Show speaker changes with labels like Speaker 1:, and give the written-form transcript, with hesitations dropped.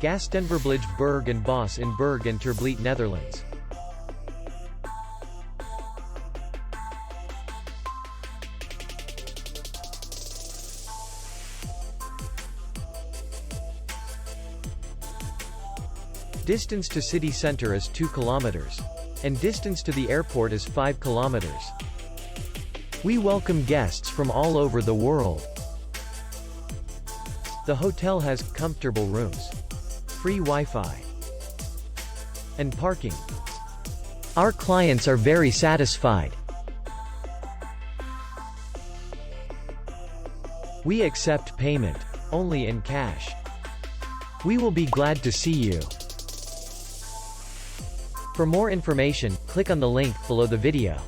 Speaker 1: Gastenverblijf Berg Bos in Berg and Terblijt, Netherlands. Distance to city center is 2 kilometers. And distance to the airport is 5 kilometers. We welcome guests from all over the world. The hotel has comfortable rooms, free Wi-Fi, and parking. Our clients are very satisfied. We accept payment only in cash. We will be glad to see you. For more information, click on the link below the video.